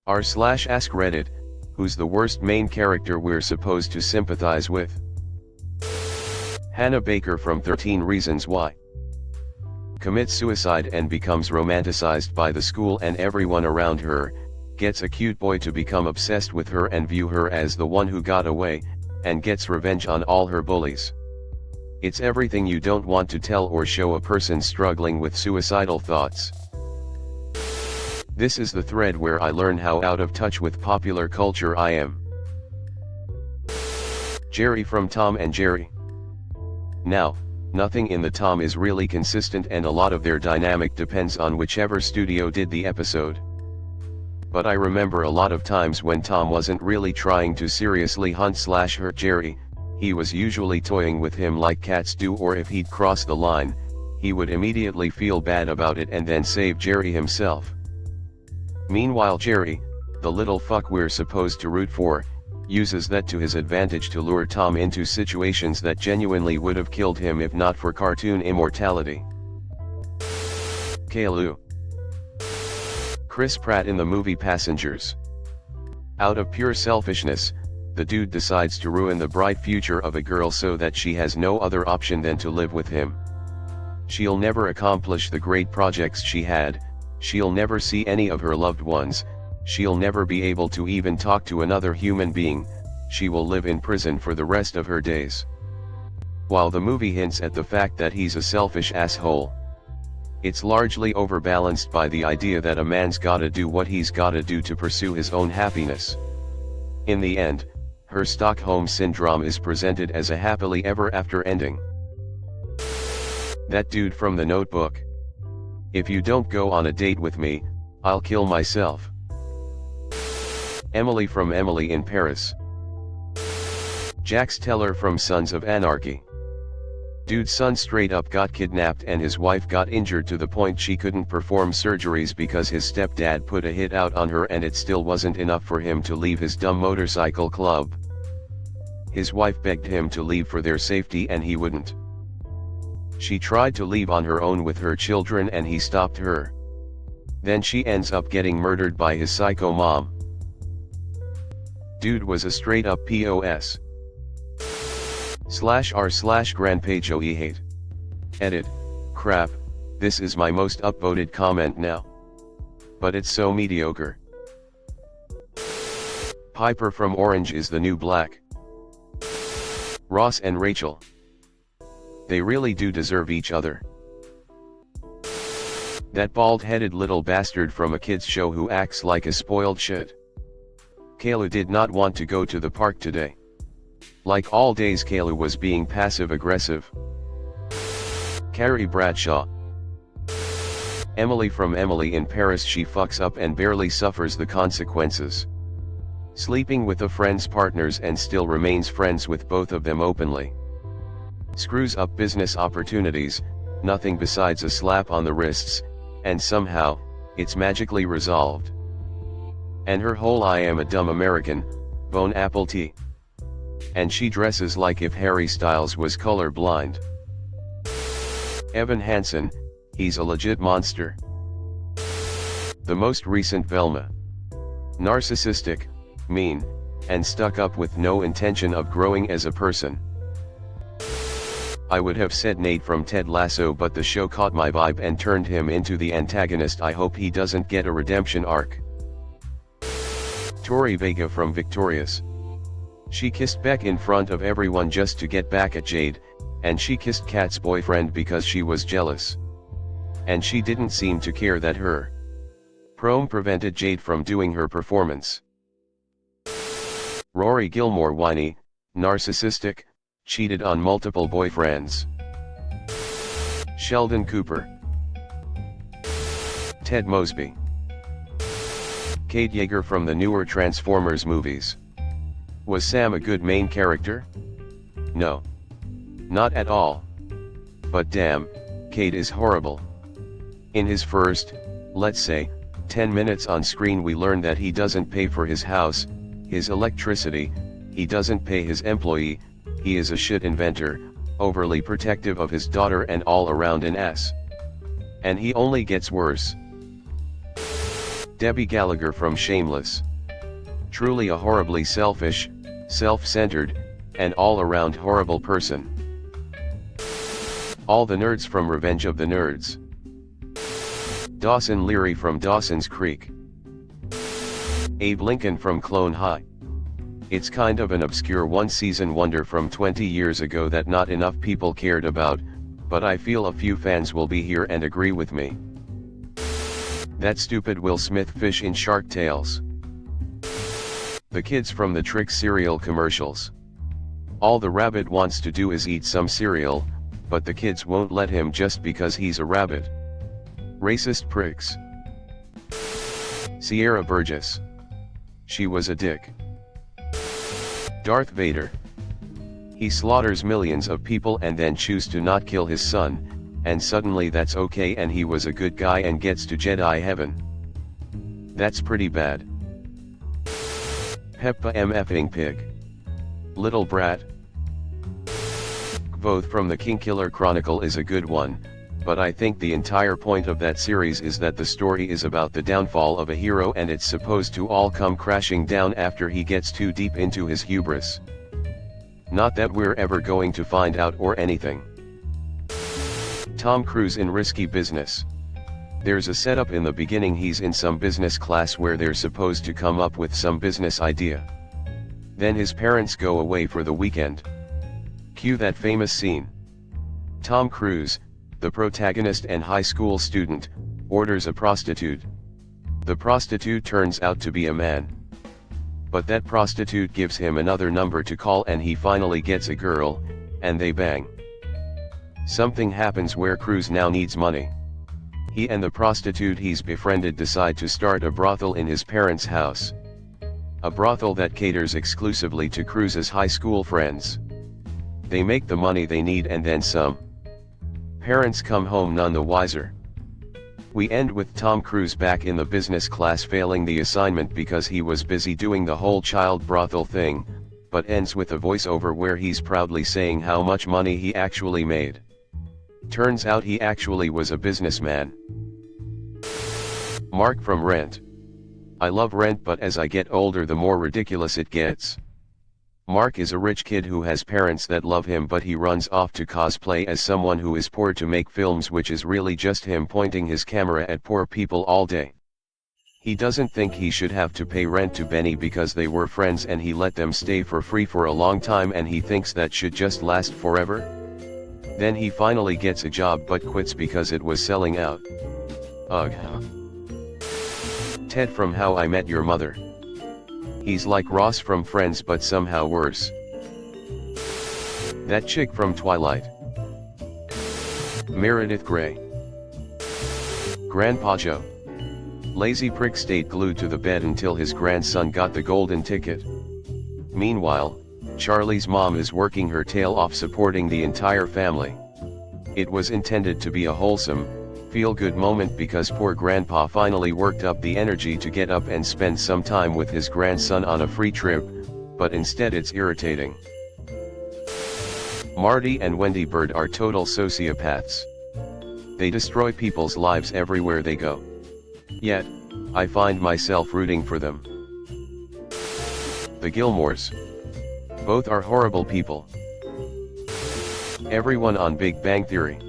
r/AskReddit, who's the worst main character we're supposed to sympathize with? Hannah Baker from 13 Reasons Why. Commits suicide and becomes romanticized by the school and everyone around her, gets a cute boy to become obsessed with her and view her as the one who got away, and gets revenge on all her bullies. It's everything you don't want to tell or show a person struggling with suicidal thoughts. This is the thread where I learn how out of touch with popular culture I am. Jerry from Tom and Jerry. Now, nothing in the Tom is really consistent and a lot of their dynamic depends on whichever studio did the episode. But I remember a lot of times when Tom wasn't really trying to seriously hunt/hurt Jerry, he was usually toying with him like cats do, or if he'd cross the line, he would immediately feel bad about it and then save Jerry himself. Meanwhile Jerry, the little fuck we're supposed to root for, uses that to his advantage to lure Tom into situations that genuinely would have killed him if not for cartoon immortality. Caillou. Chris Pratt in the movie Passengers. Out of pure selfishness, the dude decides to ruin the bright future of a girl so that she has no other option than to live with him. She'll never accomplish the great projects she had, she'll never see any of her loved ones, she'll never be able to even talk to another human being, she will live in prison for the rest of her days. While the movie hints at the fact that he's a selfish asshole, it's largely overbalanced by the idea that a man's gotta do what he's gotta do to pursue his own happiness. In the end, her Stockholm Syndrome is presented as a happily ever after ending. That dude from The Notebook. If you don't go on a date with me, I'll kill myself. Emily from Emily in Paris. Jax Teller from Sons of Anarchy. Dude's son straight up got kidnapped and his wife got injured to the point she couldn't perform surgeries because his stepdad put a hit out on her, and it still wasn't enough for him to leave his dumb motorcycle club. His wife begged him to leave for their safety and he wouldn't. She tried to leave on her own with her children and he stopped her. Then she ends up getting murdered by his psycho mom. Dude was a straight up POS. /r/grandpajoe hate. Edit. Crap, this is my most upvoted comment now. But it's so mediocre. Piper from Orange is the New Black. Ross and Rachel. They really do deserve each other. That bald-headed little bastard from a kids show who acts like a spoiled shit. Caillou did not want to go to the park today. Like all days, Caillou was being passive-aggressive. Carrie Bradshaw. Emily from Emily in Paris. She fucks up and barely suffers the consequences. Sleeping with a friend's partners and still remains friends with both of them openly. Screws up business opportunities, nothing besides a slap on the wrists, and somehow, it's magically resolved. And her whole I am a dumb American, bone apple tea. And she dresses like if Harry Styles was color blind. Evan Hansen, he's a legit monster. The most recent Velma. Narcissistic, mean, and stuck up with no intention of growing as a person. I would have said Nate from Ted Lasso, but the show caught my vibe and turned him into the antagonist. I hope he doesn't get a redemption arc. Tori Vega from Victorious. She kissed Beck in front of everyone just to get back at Jade, and she kissed Kat's boyfriend because she was jealous. And she didn't seem to care that her prom prevented Jade from doing her performance. Rory Gilmore whiny, narcissistic, cheated on multiple boyfriends. Sheldon Cooper. Ted Mosby. Kate Yeager from the newer Transformers movies. Was Sam a good main character? No. Not at all. But damn, Kate is horrible. In his first, let's say, 10 minutes on screen we learn that he doesn't pay for his house, his electricity, he doesn't pay his employee, he is a shit inventor, overly protective of his daughter and all around an ass. And he only gets worse. Debbie Gallagher from Shameless. Truly a horribly selfish, self-centered, and all-around horrible person. All the nerds from Revenge of the Nerds. Dawson Leary from Dawson's Creek. Abe Lincoln from Clone High. It's kind of an obscure one-season wonder from 20 years ago that not enough people cared about, but I feel a few fans will be here and agree with me. That stupid Will Smith fish in Shark Tales. The kids from the Trix cereal commercials. All the rabbit wants to do is eat some cereal, but the kids won't let him just because he's a rabbit. Racist pricks. Sierra Burgess. She was a dick. Darth Vader. He slaughters millions of people and then chooses to not kill his son, and suddenly that's okay and he was a good guy and gets to Jedi heaven. That's pretty bad. Peppa MFing Pig. Little brat. Both from the Kingkiller Chronicle is a good one, but I think the entire point of that series is that the story is about the downfall of a hero and it's supposed to all come crashing down after he gets too deep into his hubris. Not that we're ever going to find out or anything. Tom Cruise in Risky Business. There's a setup in the beginning. He's in some business class where they're supposed to come up with some business idea. Then his parents go away for the weekend. Cue that famous scene. Tom Cruise, the protagonist and high school student, orders a prostitute. The prostitute turns out to be a man. But that prostitute gives him another number to call and he finally gets a girl, and they bang. Something happens where Cruise now needs money. He and the prostitute he's befriended decide to start a brothel in his parents' house. A brothel that caters exclusively to Cruise's high school friends. They make the money they need and then some. Parents come home none the wiser. We end with Tom Cruise back in the business class failing the assignment because he was busy doing the whole child brothel thing, but ends with a voiceover where he's proudly saying how much money he actually made. Turns out he actually was a businessman. Mark from Rent. I love Rent, but as I get older the more ridiculous it gets. Mark is a rich kid who has parents that love him, but he runs off to cosplay as someone who is poor to make films, which is really just him pointing his camera at poor people all day. He doesn't think he should have to pay rent to Benny because they were friends and he let them stay for free for a long time and he thinks that should just last forever. Then he finally gets a job but quits because it was selling out. Ugh. Ted from How I Met Your Mother. He's like Ross from Friends but somehow worse. That chick from Twilight. Meredith Grey. Grandpa Joe. Lazy prick stayed glued to the bed until his grandson got the golden ticket. Meanwhile, Charlie's mom is working her tail off supporting the entire family. It was intended to be a wholesome, feel-good moment because poor grandpa finally worked up the energy to get up and spend some time with his grandson on a free trip, but instead it's irritating. Marty and Wendy Bird are total sociopaths. They destroy people's lives everywhere they go. Yet, I find myself rooting for them. The Gilmores. Both are horrible people. Everyone on Big Bang Theory.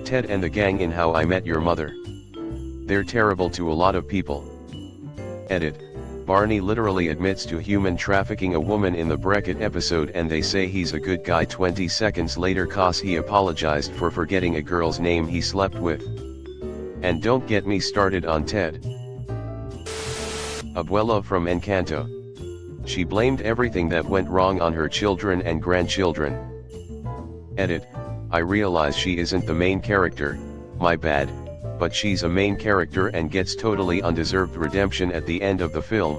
Ted and the gang in How I Met Your Mother. They're terrible to a lot of people. Edit. Barney literally admits to human trafficking a woman in the Beckett episode and they say he's a good guy 20 seconds later cause he apologized for forgetting a girl's name he slept with. And don't get me started on Ted. Abuela from Encanto. She blamed everything that went wrong on her children and grandchildren. Edit. I realize she isn't the main character, my bad, but she's a main character and gets totally undeserved redemption at the end of the film.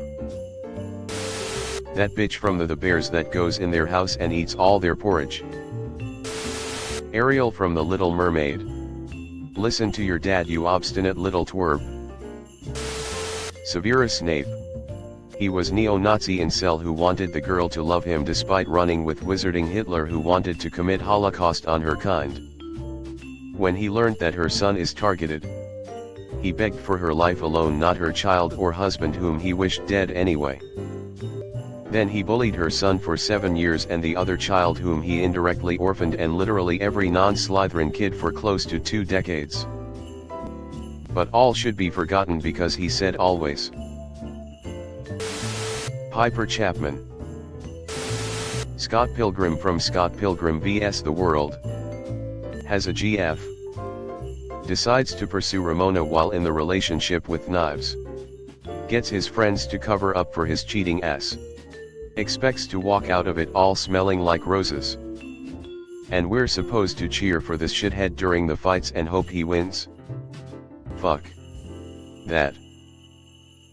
That bitch from the Bears that goes in their house and eats all their porridge. Ariel from The Little Mermaid. Listen to your dad, you obstinate little twerp. Severus Snape. He was neo-Nazi incel who wanted the girl to love him despite running with wizarding Hitler who wanted to commit Holocaust on her kind. When he learned that her son is targeted. He begged for her life alone, not her child or husband whom he wished dead anyway. Then he bullied her son for 7 years and the other child whom he indirectly orphaned, and literally every non-Slytherin kid for close to 2 decades. But all should be forgotten because he said always. Piper Chapman. Scott Pilgrim from Scott Pilgrim vs. The World. Has a GF. Decides to pursue Ramona while in the relationship with Knives. Gets his friends to cover up for his cheating ass. Expects to walk out of it all smelling like roses. And we're supposed to cheer for this shithead during the fights and hope he wins? Fuck that.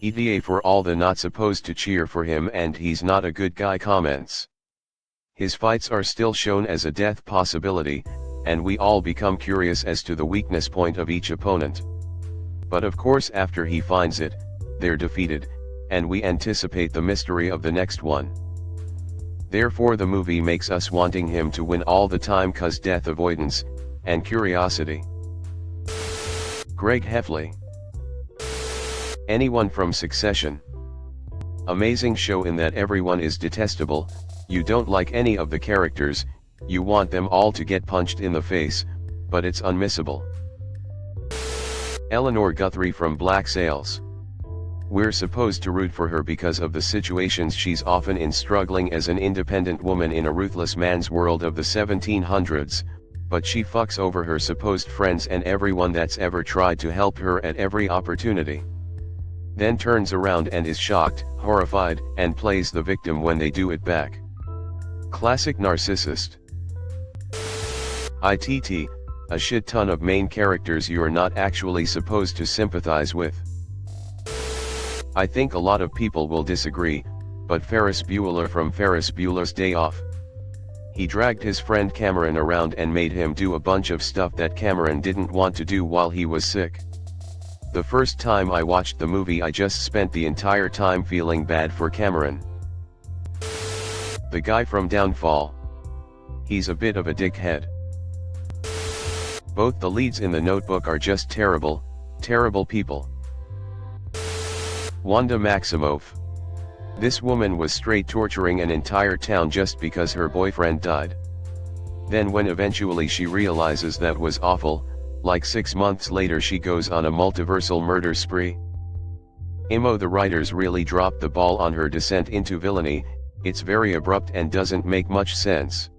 ETA for all the not supposed to cheer for him and he's not a good guy comments. His fights are still shown as a death possibility, and we all become curious as to the weakness point of each opponent. But of course after he finds it, they're defeated, and we anticipate the mystery of the next one. Therefore the movie makes us wanting him to win all the time cause death avoidance, and curiosity. Greg Heffley. Anyone from Succession. Amazing show in that everyone is detestable, you don't like any of the characters, you want them all to get punched in the face, but it's unmissable. Eleanor Guthrie from Black Sails. We're supposed to root for her because of the situations she's often in, struggling as an independent woman in a ruthless man's world of the 1700s, but she fucks over her supposed friends and everyone that's ever tried to help her at every opportunity. Then turns around and is shocked, horrified, and plays the victim when they do it back. Classic narcissist. ITT, a shit ton of main characters you're not actually supposed to sympathize with. I think a lot of people will disagree, but Ferris Bueller from Ferris Bueller's Day Off. He dragged his friend Cameron around and made him do a bunch of stuff that Cameron didn't want to do while he was sick. The first time I watched the movie I just spent the entire time feeling bad for Cameron. The guy from Downfall. He's a bit of a dickhead. Both the leads in The Notebook are just terrible, terrible people. Wanda Maximoff. This woman was straight torturing an entire town just because her boyfriend died. Then when eventually she realizes that was awful, like 6 months later she goes on a multiversal murder spree. The writers really dropped the ball on her descent into villainy, it's very abrupt and doesn't make much sense.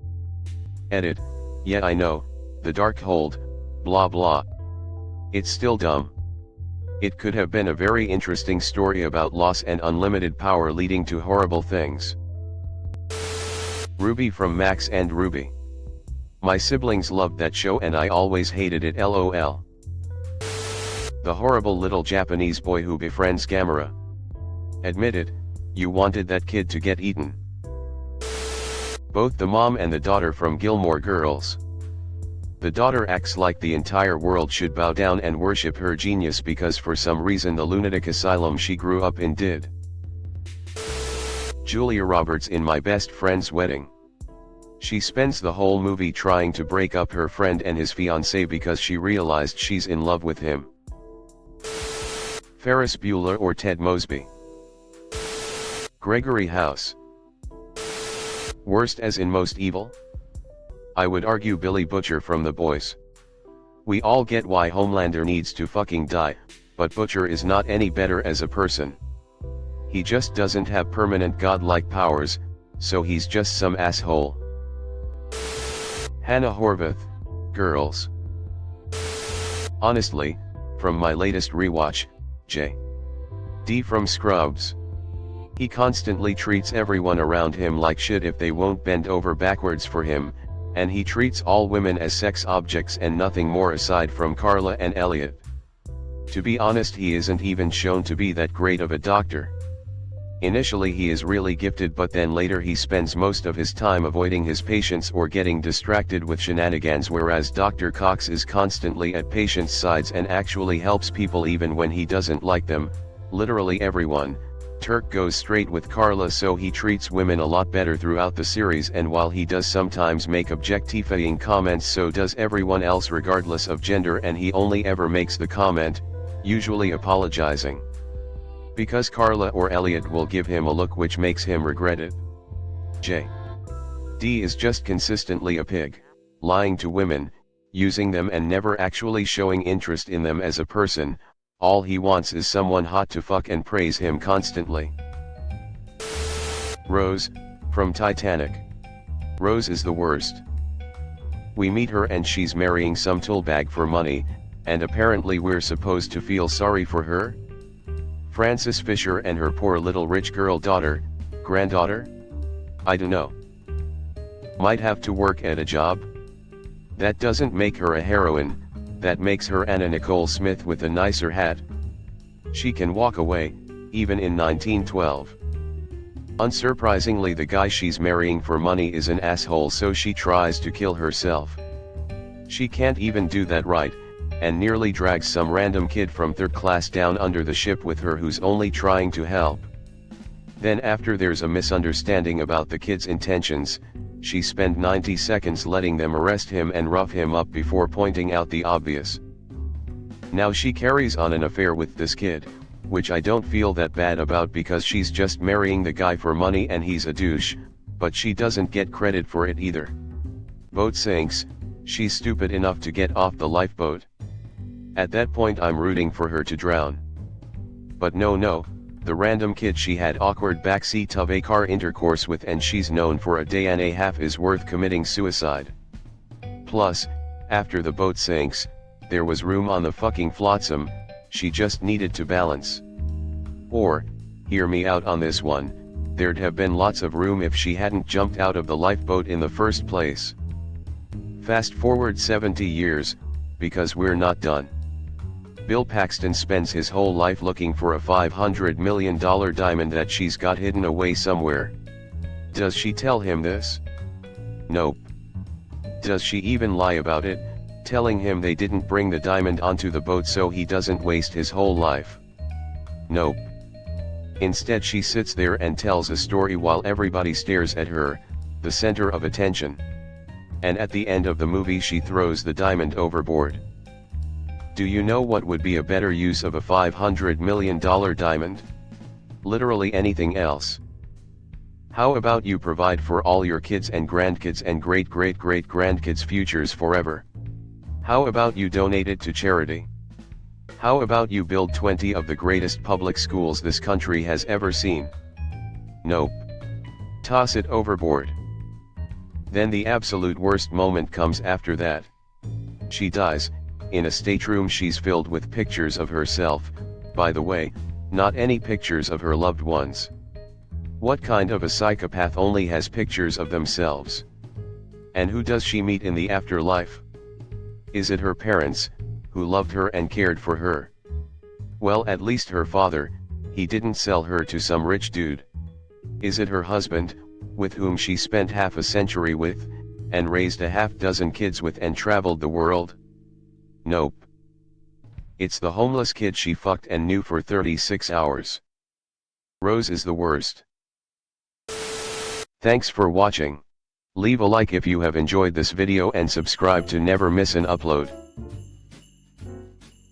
Edit, yeah I know, the Darkhold, blah blah. It's still dumb. It could have been a very interesting story about loss and unlimited power leading to horrible things. Ruby from Max and Ruby. My siblings loved that show and I always hated it, lol. The horrible little Japanese boy who befriends Gamera. Admit it, you wanted that kid to get eaten. Both the mom and the daughter from Gilmore Girls. The daughter acts like the entire world should bow down and worship her genius because for some reason the lunatic asylum she grew up in did. Julia Roberts in My Best Friend's Wedding. She spends the whole movie trying to break up her friend and his fiancée because she realized she's in love with him. Ferris Bueller or Ted Mosby. Gregory House. Worst as in most evil? I would argue Billy Butcher from The Boys. We all get why Homelander needs to fucking die, but Butcher is not any better as a person. He just doesn't have permanent godlike powers, so he's just some asshole. Hannah Horvath, Girls. Honestly, from my latest rewatch, J.D. from Scrubs. He constantly treats everyone around him like shit if they won't bend over backwards for him, and he treats all women as sex objects and nothing more aside from Carla and Elliot. To be honest, he isn't even shown to be that great of a doctor. Initially he is really gifted, but then later he spends most of his time avoiding his patients or getting distracted with shenanigans, whereas Dr. Cox is constantly at patients' sides and actually helps people even when he doesn't like them, literally everyone. Turk goes straight with Carla, so he treats women a lot better throughout the series, and while he does sometimes make objectifying comments, so does everyone else regardless of gender, and he only ever makes the comment, usually apologizing. Because Carla or Elliot will give him a look which makes him regret it. J.D. is just consistently a pig, lying to women, using them and never actually showing interest in them as a person. All he wants is someone hot to fuck and praise him constantly. Rose, from Titanic. Rose is the worst. We meet her and she's marrying some toolbag for money, and apparently we're supposed to feel sorry for her? Frances Fisher and her poor little rich girl daughter, granddaughter? I dunno. Might have to work at a job? That doesn't make her a heroine, that makes her Anna Nicole Smith with a nicer hat. She can walk away, even in 1912. Unsurprisingly, the guy she's marrying for money is an asshole, so she tries to kill herself. She can't even do that right, and nearly drags some random kid from third class down under the ship with her who's only trying to help. Then after there's a misunderstanding about the kid's intentions, she spent 90 seconds letting them arrest him and rough him up before pointing out the obvious. Now she carries on an affair with this kid, which I don't feel that bad about because she's just marrying the guy for money and he's a douche, but she doesn't get credit for it either. Boat sinks, she's stupid enough to get off the lifeboat. At that point I'm rooting for her to drown. But no, the random kid she had awkward backseat of a car intercourse with and she's known for a day and a half is worth committing suicide. Plus, after the boat sinks, there was room on the fucking flotsam, she just needed to balance. Or, hear me out on this one, there'd have been lots of room if she hadn't jumped out of the lifeboat in the first place. Fast forward 70 years, because we're not done. Bill Paxton spends his whole life looking for a $500 million diamond that she's got hidden away somewhere. Does she tell him this? Nope. Does she even lie about it, telling him they didn't bring the diamond onto the boat so he doesn't waste his whole life? Nope. Instead she sits there and tells a story while everybody stares at her, the center of attention. And at the end of the movie she throws the diamond overboard. Do you know what would be a better use of a $500 million diamond? Literally anything else. How about you provide for all your kids and grandkids and great-great-great-grandkids' futures forever? How about you donate it to charity? How about you build 20 of the greatest public schools this country has ever seen? Nope. Toss it overboard. Then the absolute worst moment comes after that. She dies. In a stateroom she's filled with pictures of herself, by the way, not any pictures of her loved ones. What kind of a psychopath only has pictures of themselves? And who does she meet in the afterlife? Is it her parents, who loved her and cared for her? Well, at least her father, he didn't sell her to some rich dude. Is it her husband, with whom she spent half a century with, and raised a half-dozen kids with and traveled the world? Nope. It's the homeless kid she fucked and knew for 36 hours. Rose is the worst. Thanks for watching. Leave a like if you have enjoyed this video and subscribe to never miss an upload.